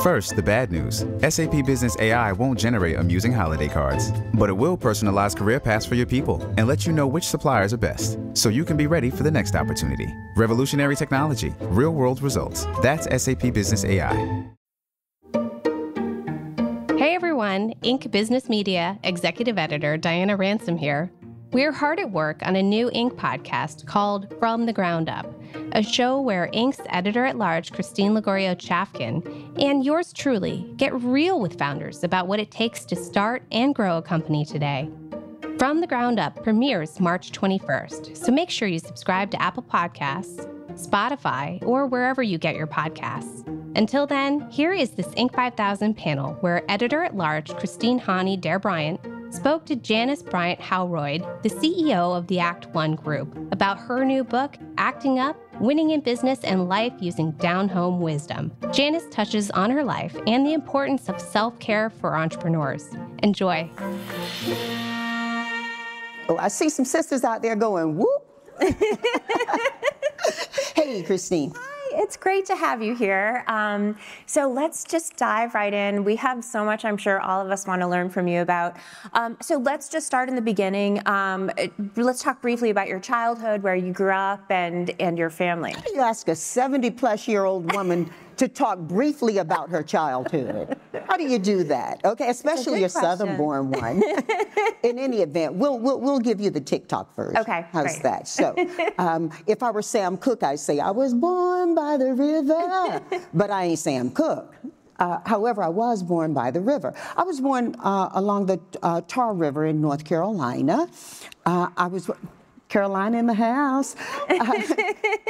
First, the bad news. SAP Business AI won't generate amusing holiday cards, but it will personalize career paths for your people and let you know which suppliers are best, so you can be ready for the next opportunity. Revolutionary technology, real-world results. That's SAP Business AI. Hey everyone, Inc. Business Media Executive Editor Diana Ransom here. We're hard at work on a new Inc. podcast called From the Ground Up, a show where Inc.'s editor-at-large Christine Lagorio-Chafkin and yours truly get real with founders about what it takes to start and grow a company today. From the Ground Up premieres March 21st, so make sure you subscribe to Apple Podcasts, Spotify, or wherever you get your podcasts. Until then, here is this Inc. 5000 panel where editor-at-large Christine Haughney Dare-Bryan spoke to Janice Bryant Howroyd, the CEO of the ActOne Group, about her new book, Acting Up, Winning in Business and Life Using Down-Home Wisdom. Janice touches on her life and the importance of self-care for entrepreneurs. Enjoy. Oh, I see some sisters out there going, whoop. Hey, Christine. It's great to have you here. So let's just dive right in. We have so much I'm sure all of us want to learn from you about. So let's just start in the beginning. Let's talk briefly about your childhood, where you grew up, and your family. How do you ask a 70-plus-year-old woman to talk briefly about her childhood? How do you do that? Okay, especially a Southern-born one. In any event, we'll give you the TikTok version. Okay, how's great. that? So, if I were Sam Cooke, I'd say I was born by the river, but I ain't Sam Cooke. However, I was born by the river. I was born along the Tar River in North Carolina. I was Carolina in the house.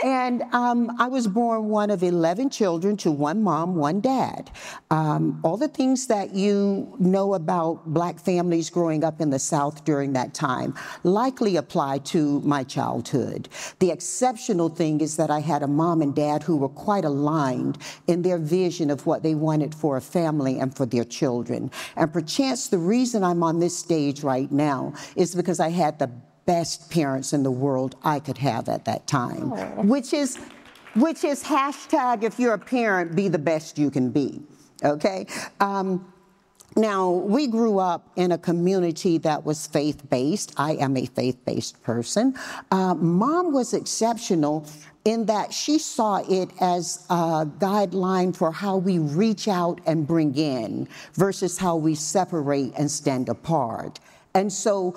And I was born one of 11 children to one mom, one dad. All the things that you know about black families growing up in the South during that time likely apply to my childhood. The exceptional thing is that I had a mom and dad who were quite aligned in their vision of what they wanted for a family and for their children. And perchance the reason I'm on this stage right now is because I had the best parents in the world I could have at that time, which is hashtag if you're a parent, be the best you can be, okay? Now, we grew up in a community that was faith-based. I am a faith-based person. Mom was exceptional in that she saw it as a guideline for how we reach out and bring in versus how we separate and stand apart. And so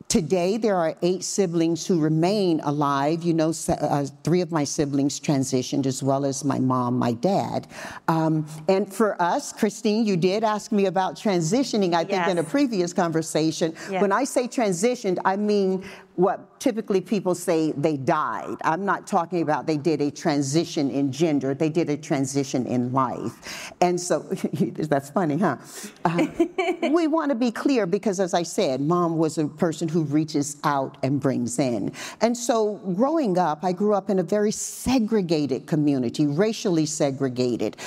today, there are 8 siblings who remain alive. You know, 3 of my siblings transitioned, as well as my mom, my dad. And for us, Christine, you did ask me about transitioning, I think, in a previous conversation. Yes. When I say transitioned, I mean what typically people say they died. I'm not talking about they did a transition in gender. They did a transition in life. And so, that's funny, huh? We want to be clear because, as I said, Mom was a person who reaches out and brings in. And so growing up, I grew up in a very segregated community, racially segregated.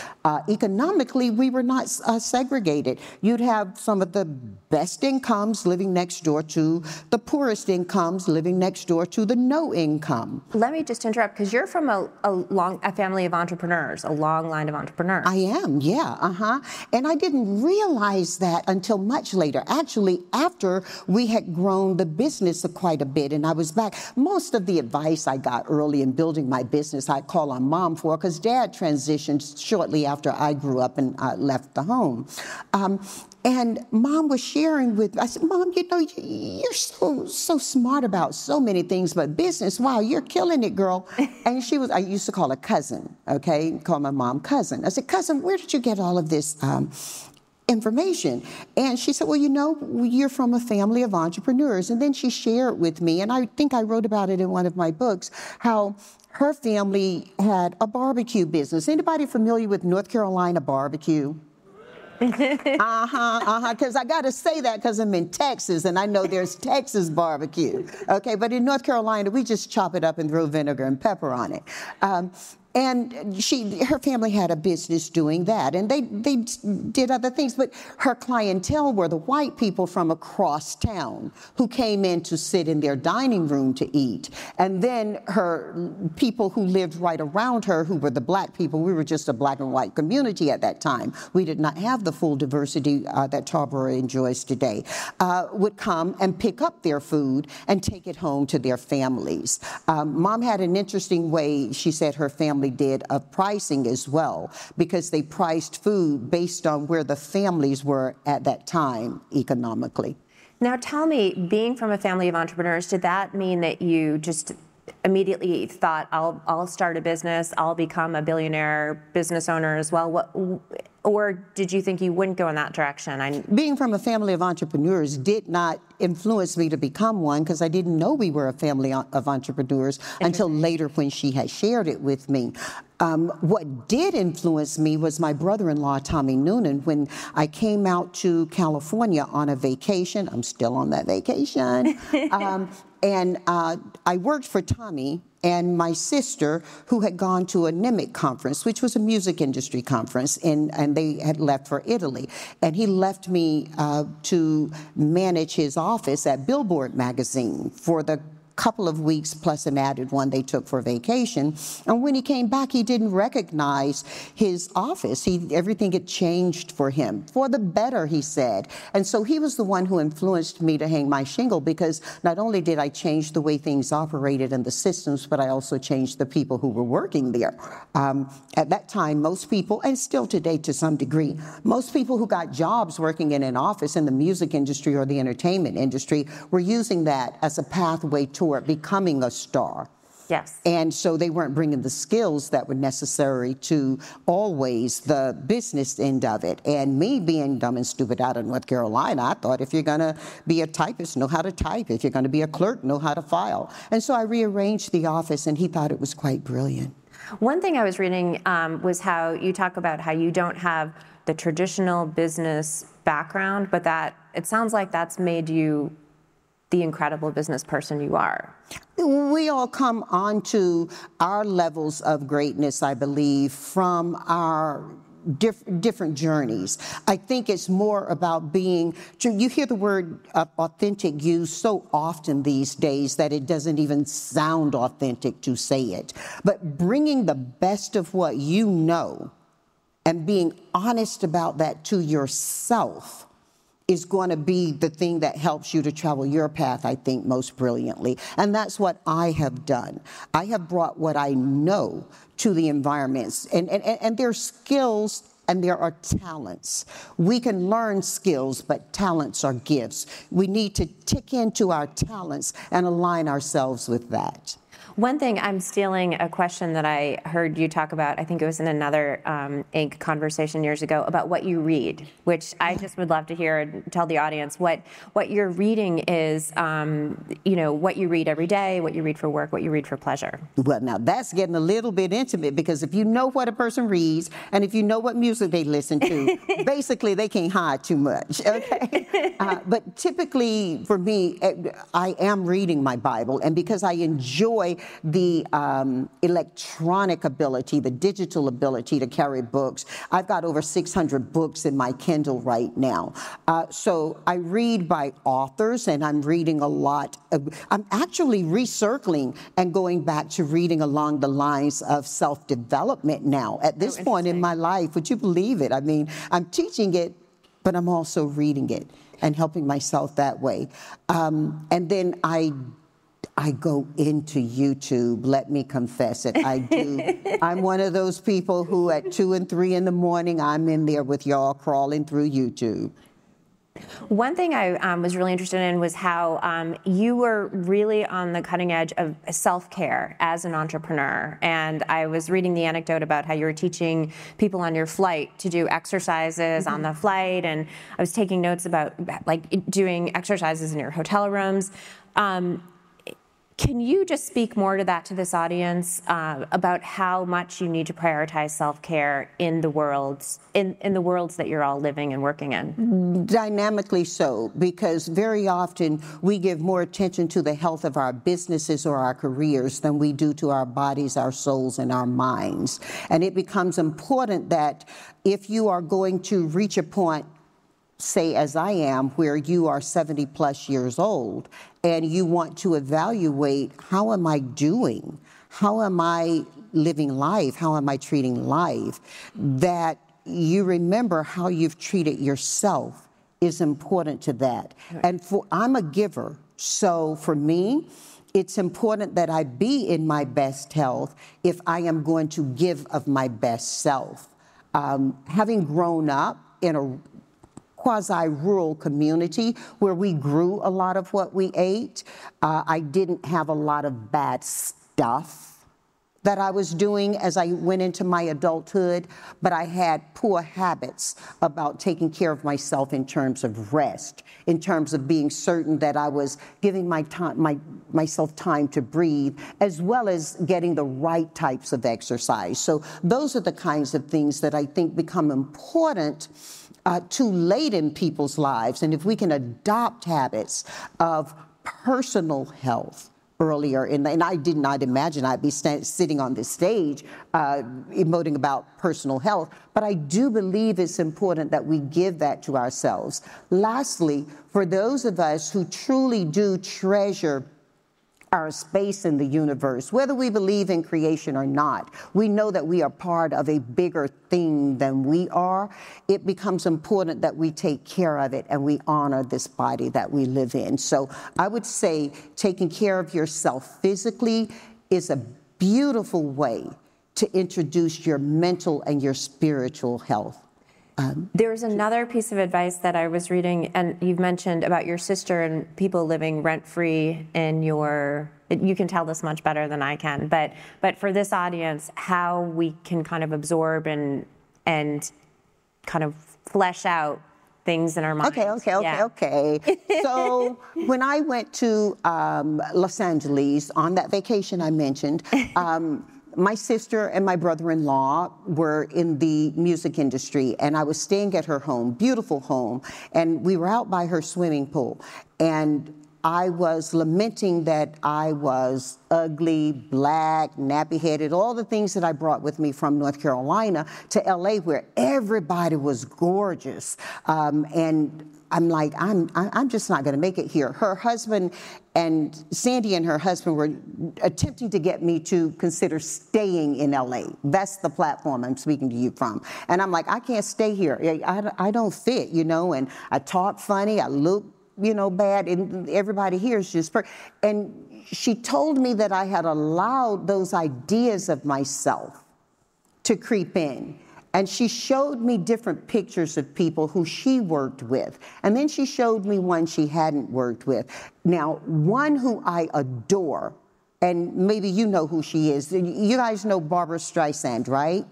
Economically, we were not segregated. You'd have some of the best incomes living next door to the poorest incomes living next door to the no income. Let me just interrupt, because you're from a family of entrepreneurs, a long line of entrepreneurs. I am, yeah, And I didn't realize that until much later. Actually, after we had grown the business quite a bit and I was back, most of the advice I got early in building my business, I'd call on Mom for, because Dad transitioned shortly after I grew up and left the home. And Mom was sharing with me. I said, Mom, you know, you're so smart about so many things, but business, wow, you're killing it, girl. And she was, I used to call her cousin, okay? Call my mom cousin. I said, cousin, where did you get all of this information? And she said, well, you know, you're from a family of entrepreneurs. And then she shared with me, and I think I wrote about it in one of my books, how her family had a barbecue business. Anybody familiar with North Carolina barbecue? Because I got to say that because I'm in Texas and I know there's Texas barbecue. Okay, but in North Carolina, we just chop it up and throw vinegar and pepper on it. And her family had a business doing that, and they did other things, but her clientele were the white people from across town who came in to sit in their dining room to eat. And then her people who lived right around her, who were the black people, we were just a black and white community at that time. We did not have the full diversity that Tarboro enjoys today, would come and pick up their food and take it home to their families. Mom had an interesting way, she said her family did, of pricing as well, because they priced food based on where the families were at that time economically. Now tell me, being from a family of entrepreneurs, did that mean that you just immediately thought, I'll start a business, I'll become a billionaire business owner as well? Or did you think you wouldn't go in that direction? Being from a family of entrepreneurs did not influence me to become one, because I didn't know we were a family of entrepreneurs until later when she had shared it with me. What did influence me was my brother-in-law, Tommy Noonan. When I came out to California on a vacation, I'm still on that vacation, and I worked for Tommy and my sister, who had gone to a NIMIC conference, which was a music industry conference, and they had left for Italy. And he left me to manage his office at Billboard magazine for the couple of weeks plus an added one they took for vacation. And when he came back, he didn't recognize his office. Everything had changed for him, for the better, he said. And so he was the one who influenced me to hang my shingle, because not only did I change the way things operated and the systems, but I also changed the people who were working there. At that time, most people, and still today to some degree, most people who got jobs working in an office in the music industry or the entertainment industry were using that as a pathway toward becoming a star. Yes. And so they weren't bringing the skills that were necessary to always the business end of it. And me being dumb and stupid out of North Carolina, I thought if you're going to be a typist, know how to type. If you're going to be a clerk, know how to file. And so I rearranged the office, and he thought it was quite brilliant. One thing I was reading was how you talk about how you don't have the traditional business background, but that it sounds like that's made you the incredible business person you are. We all come onto our levels of greatness, I believe, from our different journeys. I think it's more about being, you hear the word authentic used so often these days that it doesn't even sound authentic to say it. But bringing the best of what you know and being honest about that to yourself is going to be the thing that helps you to travel your path, I think, most brilliantly. And that's what I have done. I have brought what I know to the environments. And there are skills and there are talents. We can learn skills, but talents are gifts. We need to tick into our talents and align ourselves with that. One thing, I'm stealing a question that I heard you talk about, I think it was in another Inc. conversation years ago, about what you read, which I just would love to hear and tell the audience what your reading is, what you read every day, what you read for work, what you read for pleasure. Well, now that's getting a little bit intimate, because if you know what a person reads and if you know what music they listen to, basically they can't hide too much, okay? But typically for me, I am reading my Bible, and because I enjoy the electronic ability, the digital ability to carry books. I've got over 600 books in my Kindle right now. So I read by authors, and I'm reading a lot. I'm actually recircling and going back to reading along the lines of self-development now. At this point in my life, would you believe it? I mean, I'm teaching it, but I'm also reading it and helping myself that way. And then I go into YouTube, let me confess it, I do. I'm one of those people who at 2 and 3 in the morning, I'm in there with y'all crawling through YouTube. One thing I was really interested in was how you were really on the cutting edge of self-care as an entrepreneur. And I was reading the anecdote about how you were teaching people on your flight to do exercises on the flight. And I was taking notes about like doing exercises in your hotel rooms. Can you just speak more to that, to this audience, about how much you need to prioritize self-care in the worlds that you're all living and working in? Dynamically so, because very often we give more attention to the health of our businesses or our careers than we do to our bodies, our souls, and our minds. And it becomes important that if you are going to reach a point, say as I am, where you are 70 plus years old and you want to evaluate, how am I doing? How am I living life? How am I treating life? That you remember how you've treated yourself is important to that. And I'm a giver, so for me, it's important that I be in my best health if I am going to give of my best self. Having grown up in a quasi-rural community where we grew a lot of what we ate, I didn't have a lot of bad stuff that I was doing as I went into my adulthood, but I had poor habits about taking care of myself in terms of rest, in terms of being certain that I was giving myself time to breathe, as well as getting the right types of exercise. So those are the kinds of things that I think become important too late in people's lives. And if we can adopt habits of personal health earlier, and I did not imagine I'd be sitting on this stage emoting about personal health, but I do believe it's important that we give that to ourselves. Lastly, for those of us who truly do treasure our space in the universe, whether we believe in creation or not, we know that we are part of a bigger thing than we are. It becomes important that we take care of it and we honor this body that we live in. So I would say taking care of yourself physically is a beautiful way to introduce your mental and your spiritual health. There's another piece of advice that I was reading, and you've mentioned about your sister and people living rent-free in your, you can tell this much better than I can, but for this audience, how we can kind of absorb and kind of flesh out things in our minds. Okay. So when I went to Los Angeles on that vacation I mentioned, my sister and my brother-in-law were in the music industry, and I was staying at her home, beautiful home, and we were out by her swimming pool. And I was lamenting that I was ugly, black, nappy-headed, all the things that I brought with me from North Carolina to LA, where everybody was gorgeous. And I'm like, I'm just not going to make it here. Her husband and Sandy and her husband were attempting to get me to consider staying in LA. That's the platform I'm speaking to you from. And I'm like, I can't stay here. I don't fit, and I talk funny, I look, bad, and everybody here is just and she told me that I had allowed those ideas of myself to creep in. And she showed me different pictures of people who she worked with. And then she showed me one she hadn't worked with. Now, one who I adore, and maybe you know who she is. You guys know Barbra Streisand, right?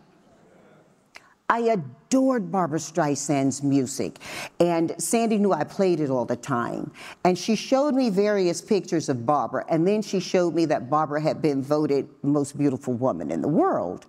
I adored Barbra Streisand's music, and Sandy knew I played it all the time. And she showed me various pictures of Barbra, and then she showed me that Barbra had been voted most beautiful woman in the world.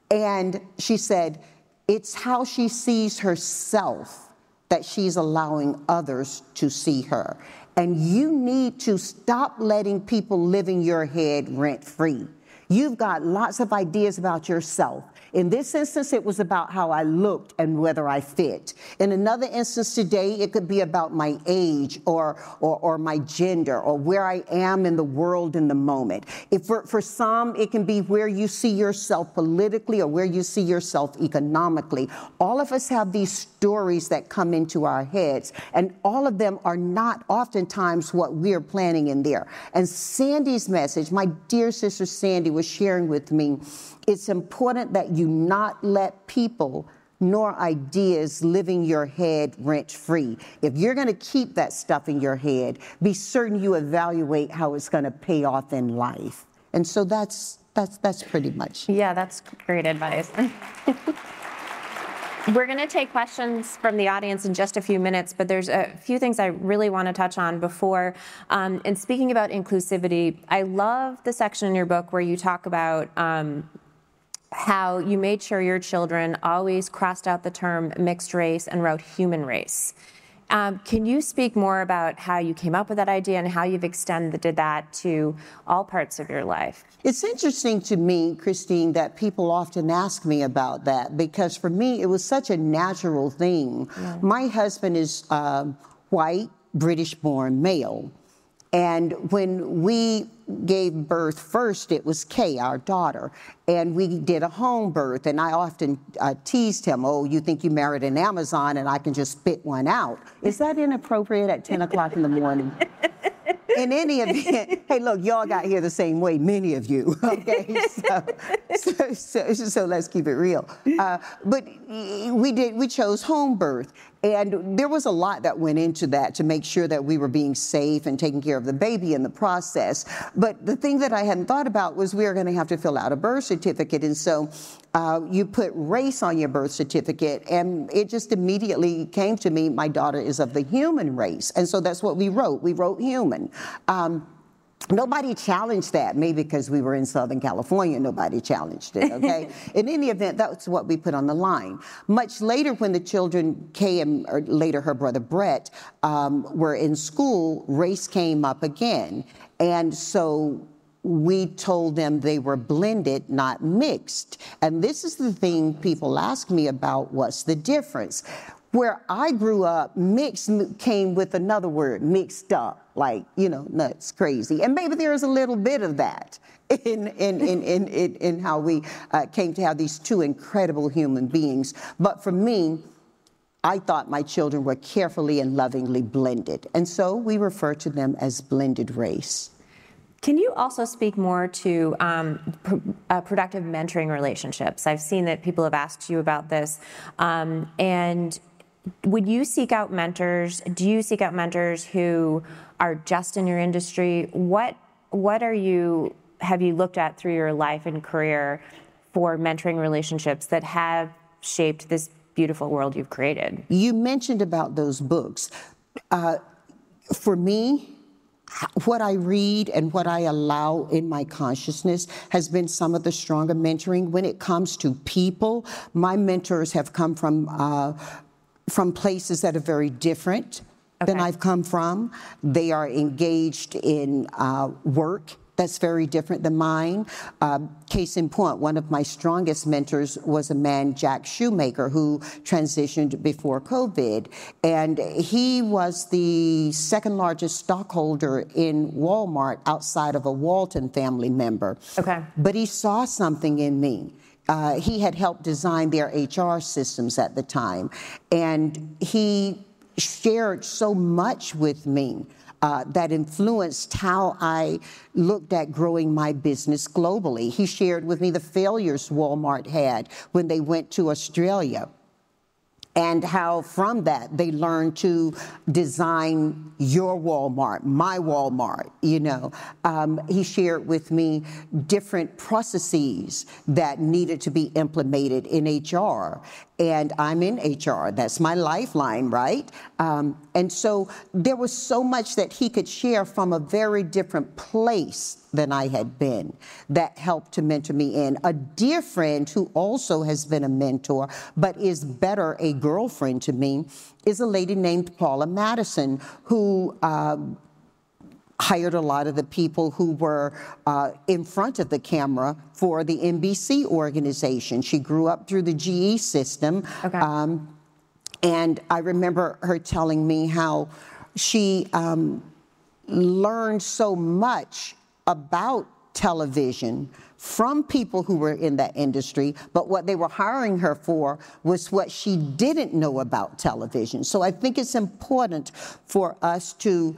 And she said, it's how she sees herself that she's allowing others to see her. And you need to stop letting people live in your head rent-free. You've got lots of ideas about yourself. In this instance, it was about how I looked and whether I fit. In another instance today, it could be about my age or my gender or where I am in the world in the moment. If for some, it can be where you see yourself politically or where you see yourself economically. All of us have these stories that come into our heads, and all of them are not oftentimes what we're planning in there. And Sandy's message, my dear sister Sandy was sharing with me, it's important that you not let people nor ideas live in your head rent-free. If you're going to keep that stuff in your head, be certain you evaluate how it's going to pay off in life. And so that's pretty much. Yeah, that's great advice. We're going to take questions from the audience in just a few minutes, but there's a few things I really want to touch on before. And speaking about inclusivity, I love the section in your book where you talk about how you made sure your children always crossed out the term mixed race and wrote human race. Can you speak more about how you came up with that idea and how you've extended that to all parts of your life? It's interesting to me, Christine, that people often ask me about that, because for me, it was such a natural thing. Yeah. My husband is white, British-born male. And when we gave birth first, it was Kay, our daughter, and we did a home birth. And I often teased him, oh, you think you married an Amazon and I can just spit one out. Is that inappropriate at 10 o'clock in the morning? In any event, hey, look, y'all got here the same way, many of you, okay? So let's keep it real. But we chose home birth. And there was a lot that went into that to make sure that we were being safe and taking care of the baby in the process. But the thing that I hadn't thought about was we were going to have to fill out a birth certificate. And so you put race on your birth certificate, and it just immediately came to me, my daughter is of the human race. And so that's what we wrote. We wrote human. Nobody challenged that, maybe because we were in Southern California, nobody challenged it, okay? In any event, that's what we put on the line. Much later, when the children, Kay and later her brother Brett, were in school, race came up again. And so we told them they were blended, not mixed. And this is the thing people ask me about, what's the difference? Where I grew up, mixed came with another word, mixed up, like, you know, nuts, crazy. And maybe there's a little bit of that in how we came to have these two incredible human beings. But for me, I thought my children were carefully and lovingly blended. And so we refer to them as blended race. Can you also speak more to productive mentoring relationships? I've seen that people have asked you about this. And would you seek out mentors? Do you seek out mentors who are just in your industry? What have you looked at through your life and career for mentoring relationships that have shaped this beautiful world you've created? You mentioned about those books. For me, what I read and what I allow in my consciousness has been some of the stronger mentoring. When it comes to people, my mentors have come from places that are very different than I've come from. They are engaged in work that's very different than mine. Case in point, one of my strongest mentors was a man, Jack Shoemaker, who transitioned before COVID. And he was the second largest stockholder in Walmart outside of a Walton family member. Okay. But he saw something in me. He had helped design their HR systems at the time. And he shared so much with me that influenced how I looked at growing my business globally. He shared with me the failures Walmart had when they went to Australia, and how from that they learned to design your Walmart, my Walmart, you know. He shared with me different processes that needed to be implemented in HR. And I'm in HR, that's my lifeline, right? And so there was so much that he could share from a very different place than I had been that helped to mentor me in. A dear friend who also has been a mentor, but is better a girlfriend to me, is a lady named Paula Madison, who hired a lot of the people who were in front of the camera for the NBC organization. She grew up through the GE system. Okay. And I remember her telling me how she learned so much about television from people who were in that industry, but what they were hiring her for was what she didn't know about television. So I think it's important for us to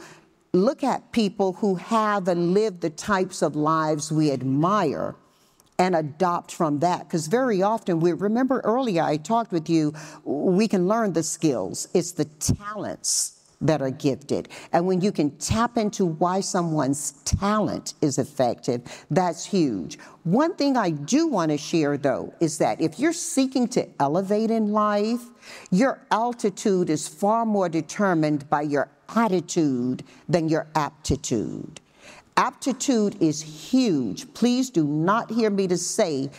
look at people who have and live the types of lives we admire and adopt from that. Because very often, remember earlier I talked with you, we can learn the skills. It's the talents that are gifted. And when you can tap into why someone's talent is effective, that's huge. One thing I do want to share, though, is that if you're seeking to elevate in life, your altitude is far more determined by your attitude than your aptitude. Aptitude is huge. Please do not hear me to say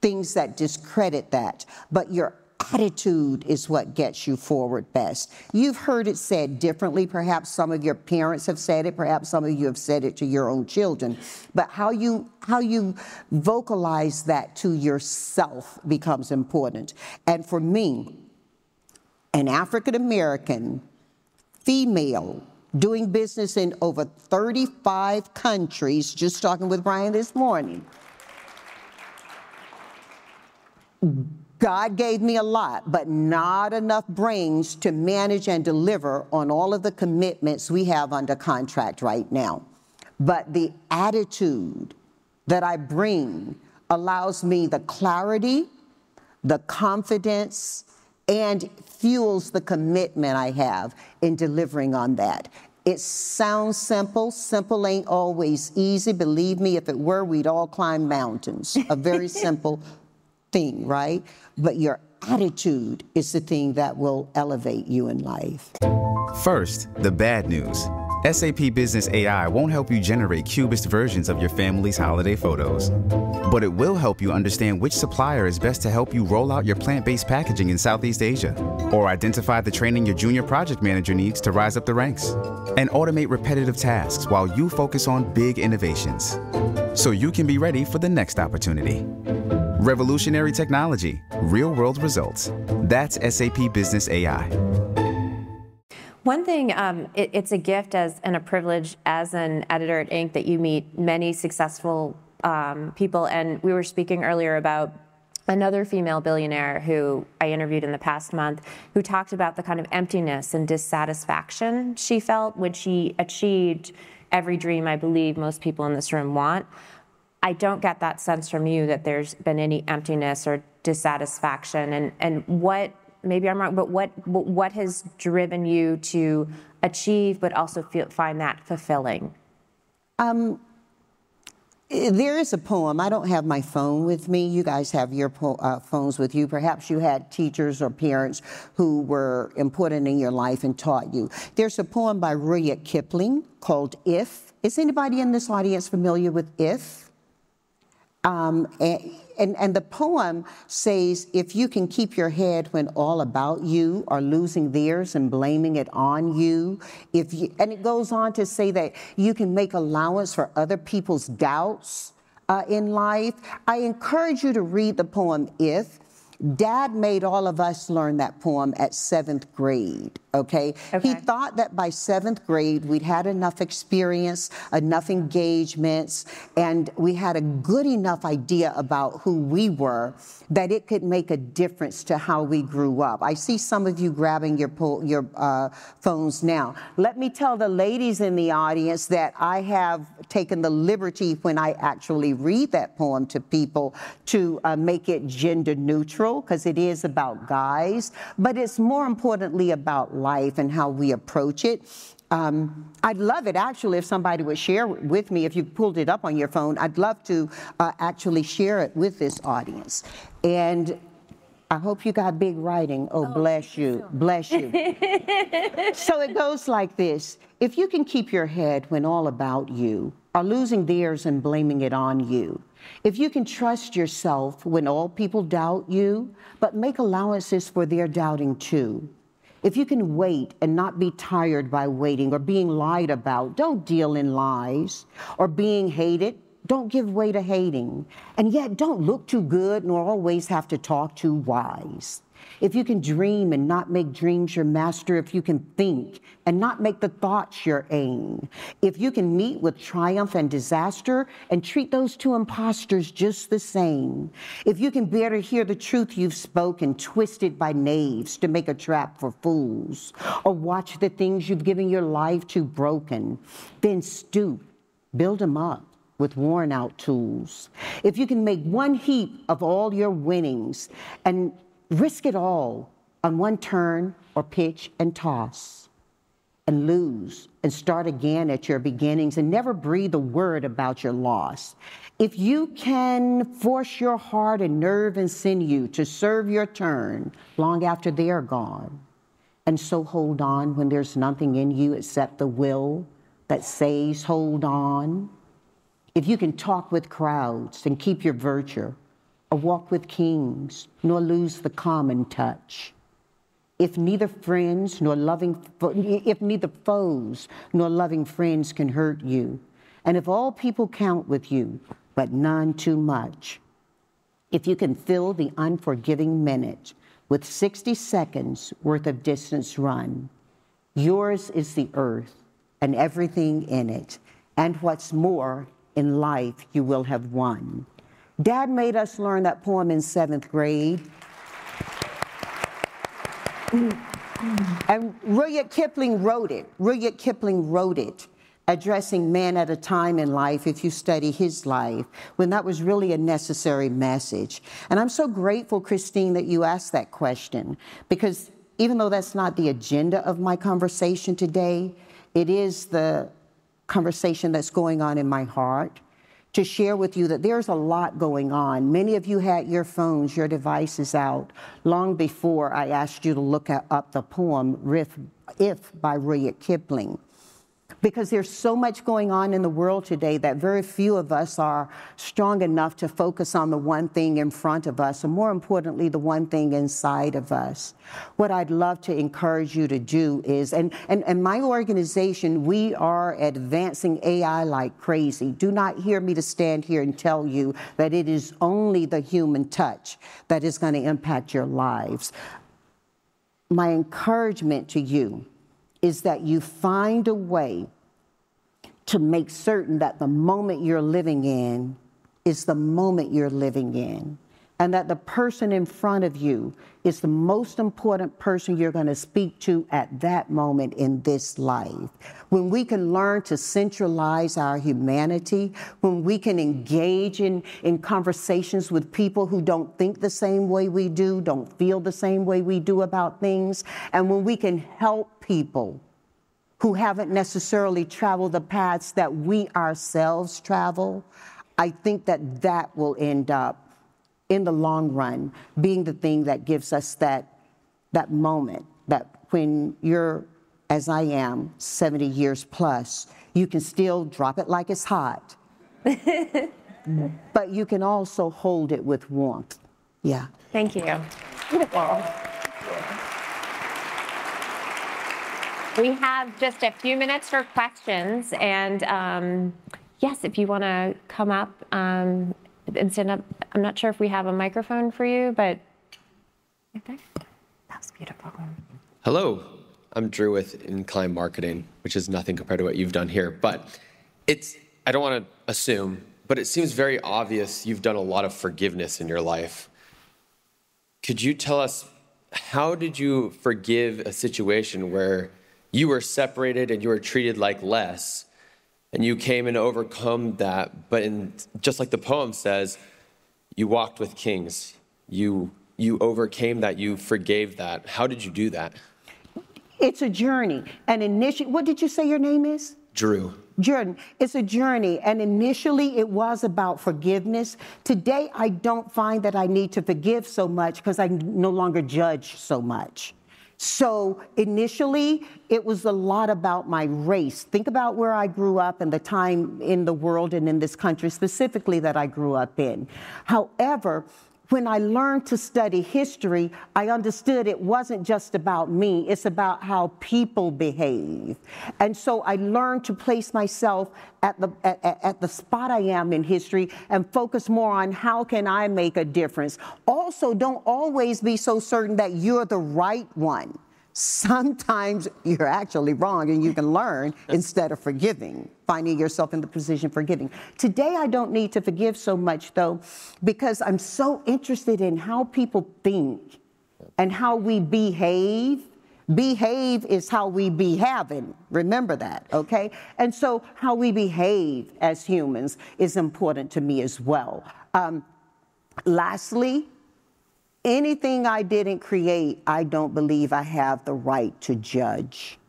things that discredit that, but your attitude is what gets you forward best. You've heard it said differently. Perhaps some of your parents have said it. Perhaps some of you have said it to your own children. But how you vocalize that to yourself becomes important. And for me, an African American female doing business in over 35 countries, just talking with Brian this morning, God gave me a lot, but not enough brains to manage and deliver on all of the commitments we have under contract right now. But the attitude that I bring allows me the clarity, the confidence, and fuels the commitment I have in delivering on that. It sounds simple. Simple ain't always easy. Believe me, if it were, we'd all climb mountains. A very simple thing, right? But your attitude is the thing that will elevate you in life. First, the bad news. SAP Business AI won't help you generate cubist versions of your family's holiday photos. But it will help you understand which supplier is best to help you roll out your plant-based packaging in Southeast Asia, or identify the training your junior project manager needs to rise up the ranks, and automate repetitive tasks while you focus on big innovations, so you can be ready for the next opportunity. Revolutionary technology, real-world results. That's SAP Business AI. One thing, it's a gift and a privilege as an editor at Inc. that you meet many successful people. And we were speaking earlier about another female billionaire who I interviewed in the past month, who talked about the kind of emptiness and dissatisfaction she felt when she achieved every dream I believe most people in this room want. I don't get that sense from you that there's been any emptiness or dissatisfaction. And what, maybe I'm wrong, but what has driven you to achieve but also find that fulfilling? There is a poem. I don't have my phone with me. You guys have your phones with you. Perhaps you had teachers or parents who were important in your life and taught you. There's a poem by Rudyard Kipling called If. Is anybody in this audience familiar with If? And the poem says, if you can keep your head when all about you are losing theirs and blaming it on you, and it goes on to say that you can make allowance for other people's doubts in life. I encourage you to read the poem If. Dad made all of us learn that poem at 7th grade, okay? He thought that by 7th grade, we'd had enough experience, enough engagements, and we had a good enough idea about who we were that it could make a difference to how we grew up. I see some of you grabbing your phones now. Let me tell the ladies in the audience that I have taken the liberty when I actually read that poem to people to make it gender neutral, because it is about guys, but it's more importantly about life and how we approach it. I'd love it, actually, if somebody would share with me, if you pulled it up on your phone, I'd love to actually share it with this audience. And I hope you got big writing. Oh, bless you, bless you. So it goes like this. If you can keep your head when all about you are losing theirs and blaming it on you, if you can trust yourself when all people doubt you, but make allowances for their doubting too. If you can wait and not be tired by waiting or being lied about, don't deal in lies. Or being hated, don't give way to hating. And yet don't look too good nor always have to talk too wise. If you can dream and not make dreams your master, if you can think and not make the thoughts your aim, if you can meet with triumph and disaster and treat those two imposters just the same, if you can bear to hear the truth you've spoken twisted by knaves to make a trap for fools, or watch the things you've given your life to broken, then stoop, build them up with worn out tools. If you can make one heap of all your winnings and risk it all on one turn or pitch and toss. and lose and start again at your beginnings and never breathe a word about your loss. If you can force your heart and nerve and sinew to serve your turn long after they are gone, and so hold on when there's nothing in you except the will that says hold on. If you can talk with crowds and keep your virtue, or walk with kings, nor lose the common touch. If neither foes nor loving friends can hurt you, and if all people count with you, but none too much, if you can fill the unforgiving minute with 60 seconds worth of distance run, yours is the earth and everything in it, and what's more, in life you will have won. Dad made us learn that poem in 7th grade. And Rudyard Kipling wrote it, addressing man at a time in life, if you study his life, when that was really a necessary message. And I'm so grateful, Christine, that you asked that question, because even though that's not the agenda of my conversation today, it is the conversation that's going on in my heart, to share with you that there's a lot going on. Many of you had your phones, your devices out long before I asked you to look up the poem, If by Rudyard Kipling. Because there's so much going on in the world today that very few of us are strong enough to focus on the one thing in front of us, or more importantly, the one thing inside of us. What I'd love to encourage you to do is, and my organization, we are advancing AI like crazy. Do not hear me to stand here and tell you that it is only the human touch that is going to impact your lives. My encouragement to you is that you find a way to make certain that the moment you're living in is the moment you're living in, and that the person in front of you is the most important person you're going to speak to at that moment in this life. When we can learn to centralize our humanity, when we can engage in conversations with people who don't think the same way we do, don't feel the same way we do about things, and when we can help people who haven't necessarily traveled the paths that we ourselves travel, I think that that will end up, in the long run, being the thing that gives us that moment, that when you're, as I am, 70 years plus, you can still drop it like it's hot, but you can also hold it with warmth. Yeah. Thank you. Beautiful. We have just a few minutes for questions, and yes, if you want to come up and stand up. I'm not sure if we have a microphone for you, but right there. That was beautiful. Hello, I'm Drew with Incline Marketing, which is nothing compared to what you've done here, but I don't want to assume, but it seems very obvious you've done a lot of forgiveness in your life. Could you tell us, how did you forgive a situation where you were separated and you were treated like less, and you came and overcome that, but just like the poem says, you walked with kings. You overcame that, you forgave that. How did you do that? It's a journey. And initially, what did you say your name is? Drew. Jordan. It's a journey, and initially it was about forgiveness. Today, I don't find that I need to forgive so much because I no longer judge so much. So initially, it was a lot about my race. Think about where I grew up and the time in the world and in this country specifically that I grew up in. However, when I learned to study history, I understood it wasn't just about me, it's about how people behave. And so I learned to place myself at the spot I am in history and focus more on how can I make a difference. Also, don't always be so certain that you're the right one. Sometimes you're actually wrong and you can learn instead of forgiving, finding yourself in the position for forgiving. Today, I don't need to forgive so much, though, because I'm so interested in how people think and how we behave. Behave is how we be having. Remember that, okay? And so how we behave as humans is important to me as well. Lastly, anything I didn't create, I don't believe I have the right to judge.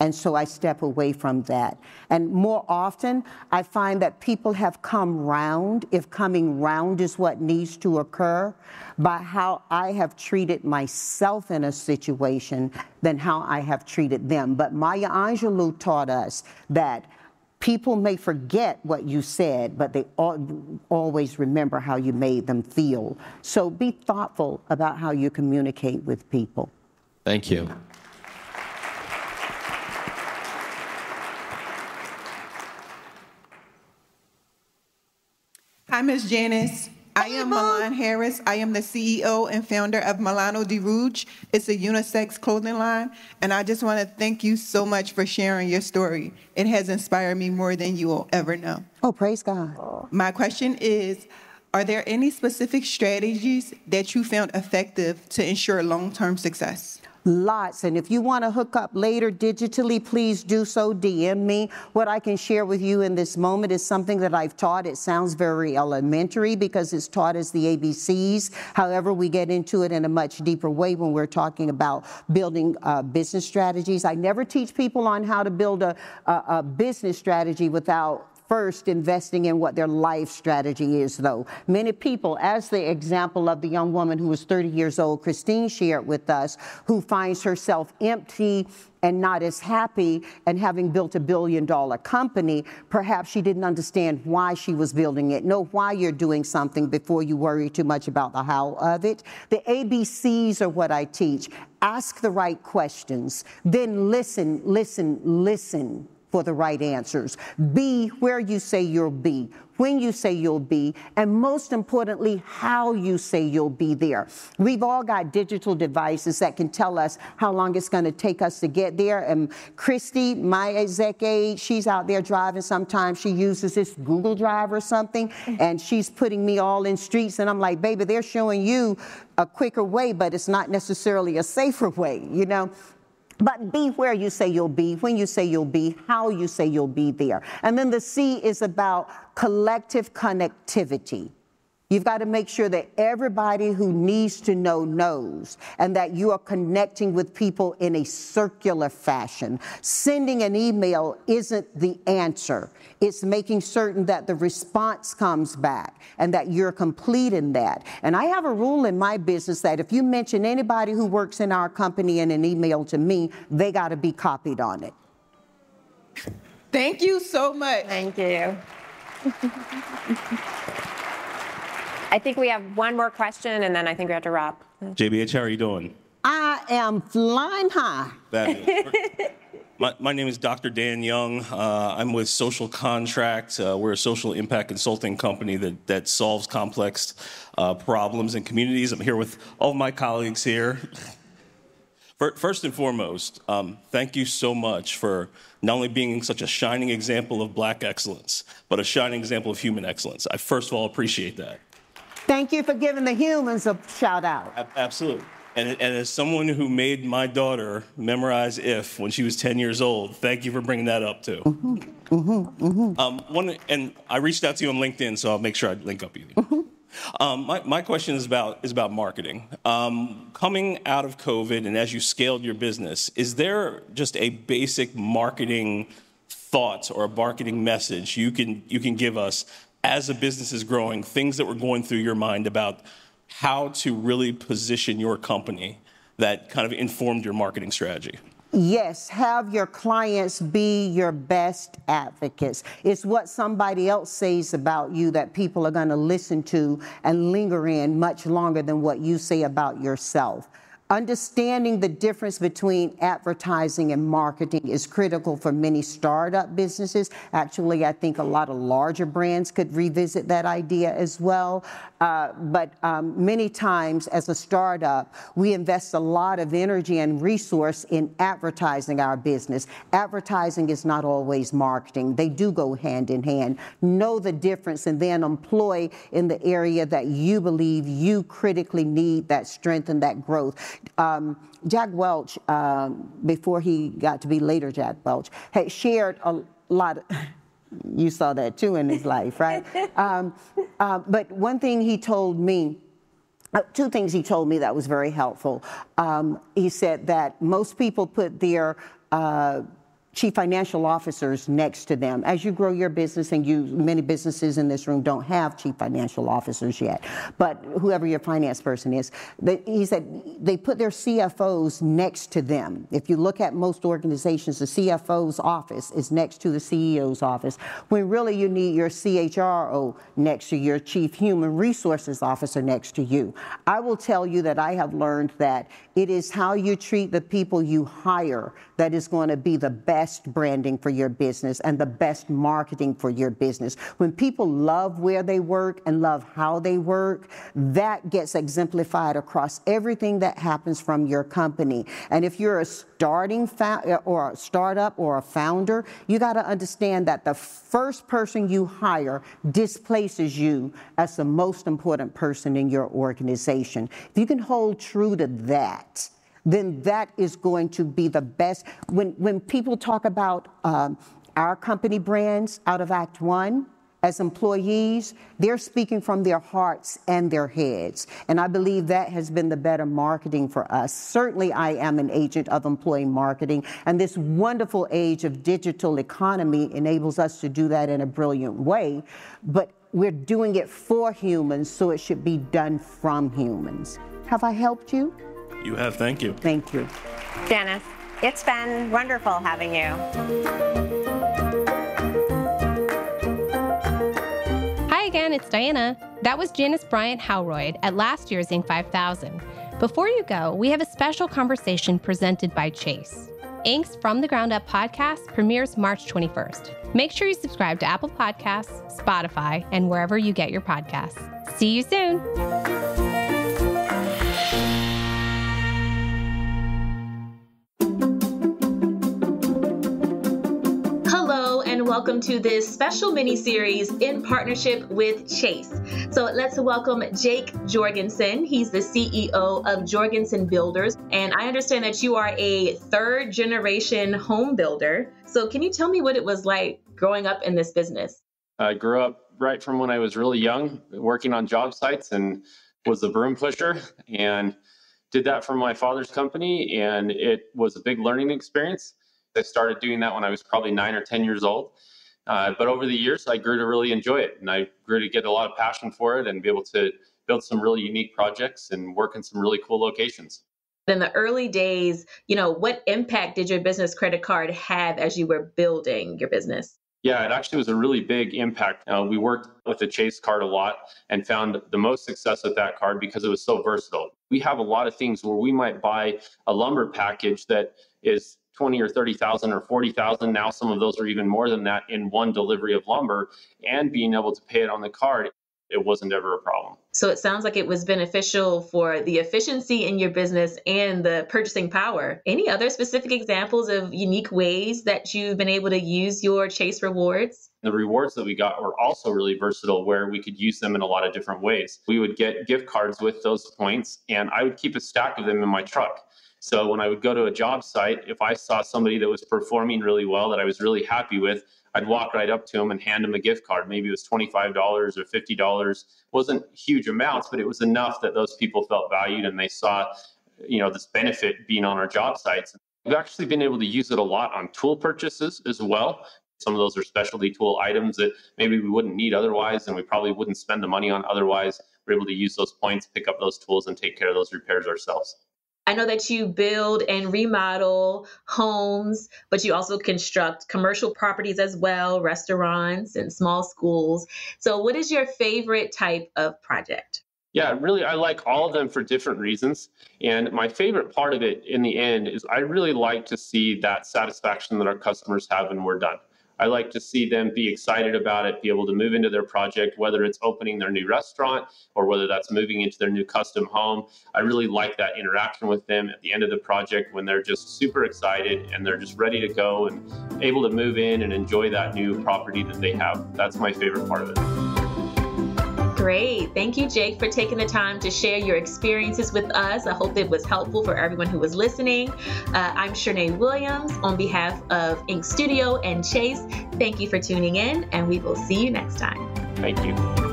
And so I step away from that. And more often, I find that people have come round, if coming round is what needs to occur, by how I have treated myself in a situation than how I have treated them. But Maya Angelou taught us that people may forget what you said, but they always remember how you made them feel. So be thoughtful about how you communicate with people. Thank you. Hi, Ms. Janice. I am Milan Harris. I am the CEO and founder of Milano Di Rouge. It's a unisex clothing line, and I just want to thank you so much for sharing your story. It has inspired me more than you will ever know. Oh, praise God. My question is, are there any specific strategies that you found effective to ensure long-term success? Lots, and if you want to hook up later digitally, please do so, DM me. What I can share with you in this moment is something that I've taught. It sounds very elementary because it's taught as the ABCs. However, we get into it in a much deeper way when we're talking about building business strategies. I never teach people on how to build a business strategy without first investing in what their life strategy is, though. Many people, as the example of the young woman who was 30 years old, Christine shared with us, who finds herself empty and not as happy, and having built a billion-dollar company, perhaps she didn't understand why she was building it. Know why you're doing something before you worry too much about the how of it. The ABCs are what I teach. Ask the right questions, then listen, listen, listen for the right answers. Be where you say you'll be, when you say you'll be, and most importantly, how you say you'll be there. We've all got digital devices that can tell us how long it's going to take us to get there. And Christy, my exec aide, she's out there driving sometimes. She uses this Google Drive or something, and she's putting me all in streets. And I'm like, baby, they're showing you a quicker way, but it's not necessarily a safer way, you know? But be where you say you'll be, when you say you'll be, how you say you'll be there. And then the C is about collective connectivity. You've got to make sure that everybody who needs to know knows, and that you are connecting with people in a circular fashion. Sending an email isn't the answer. It's making certain that the response comes back and that you're complete in that. And I have a rule in my business that if you mention anybody who works in our company in an email to me, they got to be copied on it. Thank you so much. Thank you. I think we have one more question, and then I think we have to wrap. JBH, how are you doing? I am flying high. My name is Dr. Dan Young. I'm with Social Contract. We're a social impact consulting company that solves complex problems in communities. I'm here with all of my colleagues here. First and foremost, thank you so much for not only being such a shining example of Black excellence, but a shining example of human excellence. I first of all appreciate that. Thank you for giving the humans a shout out. Absolutely. And as someone who made my daughter memorize "if" when she was 10 years old, thank you for bringing that up too. And I reached out to you on LinkedIn, so I'll make sure I link up with you. My question is about marketing. Coming out of COVID and as you scaled your business, is there just a basic marketing thought or a marketing message you can give us as a business is growing, things that were going through your mind about how to really position your company that kind of informed your marketing strategy? Yes, have your clients be your best advocates. It's what somebody else says about you that people are going to listen to and linger in much longer than what you say about yourself. Understanding the difference between advertising and marketing is critical for many startup businesses. Actually, I think a lot of larger brands could revisit that idea as well. But many times as a startup, we invest a lot of energy and resource in advertising our business. Advertising is not always marketing. They do go hand in hand. Know the difference and then employ in the area that you believe you critically need that strength and that growth. Jack Welch, before he got to be later Jack Welch, had shared a lot of, you saw that too in his life, right? But one thing he told me, two things he told me that was very helpful. He said that most people put their chief financial officers next to them. As you grow your business, and many businesses in this room don't have chief financial officers yet, but whoever your finance person is, he said they put their CFOs next to them. If you look at most organizations, the CFO's office is next to the CEO's office, when really you need your CHRO next to your chief human resources officer next to you. I will tell you that I have learned that it is how you treat the people you hire that is going to be the best branding for your business and the best marketing for your business. When people love where they work and love how they work, that gets exemplified across everything that happens from your company. And if you're a or a startup or a founder, you got to understand that the first person you hire displaces you as the most important person in your organization. If you can hold true to that, then that is going to be the best. When people talk about our company brands out of ActOne as employees, they're speaking from their hearts and their heads. And I believe that has been the better marketing for us. Certainly, I am an agent of employee marketing, and this wonderful age of digital economy enables us to do that in a brilliant way. But we're doing it for humans, so it should be done from humans. Have I helped you? You have, thank you. Thank you. Janice, it's been wonderful having you. Hi again, it's Diana. That was Janice Bryant Howroyd at last year's Inc. 5000. Before you go, we have a special conversation presented by Chase. Inc.'s From the Ground Up podcast premieres March 21st. Make sure you subscribe to Apple Podcasts, Spotify, and wherever you get your podcasts. See you soon. Welcome to this special mini-series in partnership with Chase. So let's welcome Jake Jorgensen. He's the CEO of Jorgensen Builders. And I understand that you are a third-generation home builder. So can you tell me what it was like growing up in this business? I grew up right from when I was really young, working on job sites, and was a broom-pusher, and did that for my father's company, and it was a big learning experience. I started doing that when I was probably 9 or 10 years old. But over the years, I grew to really enjoy it, and I grew to get a lot of passion for it and be able to build some really unique projects and work in some really cool locations. In the early days, what impact did your business credit card have as you were building your business? Yeah, it actually was a really big impact. We worked with the Chase card a lot and found the most success with that card because it was so versatile. We have a lot of things where we might buy a lumber package that is $20,000 or $30,000 or $40,000. Now some of those are even more than that in one delivery of lumber, and being able to pay it on the card, it wasn't ever a problem. So it sounds like it was beneficial for the efficiency in your business and the purchasing power. Any other specific examples of unique ways that you've been able to use your Chase rewards? The rewards that we got were also really versatile, where we could use them in a lot of different ways. We would get gift cards with those points, and I would keep a stack of them in my truck. So when I would go to a job site, if I saw somebody that was performing really well that I was really happy with, I'd walk right up to them and hand them a gift card. Maybe it was $25 or $50. It wasn't huge amounts, but it was enough that those people felt valued and they saw, this benefit being on our job sites. We've actually been able to use it a lot on tool purchases as well. Some of those are specialty tool items that maybe we wouldn't need otherwise, and we probably wouldn't spend the money on otherwise. We're able to use those points, pick up those tools, and take care of those repairs ourselves. I know that you build and remodel homes, but you also construct commercial properties as well, restaurants and small schools. So what is your favorite type of project? Yeah, really, I like all of them for different reasons. And my favorite part of it in the end is I really like to see that satisfaction that our customers have when we're done. I like to see them be excited about it, be able to move into their project, whether it's opening their new restaurant or whether that's moving into their new custom home. I really like that interaction with them at the end of the project when they're just super excited and they're just ready to go and able to move in and enjoy that new property that they have. That's my favorite part of it. Great. Thank you, Jake, for taking the time to share your experiences with us. I hope it was helpful for everyone who was listening. I'm Shanae Williams on behalf of Inc. Studio and Chase. Thank you for tuning in, and we will see you next time. Thank you.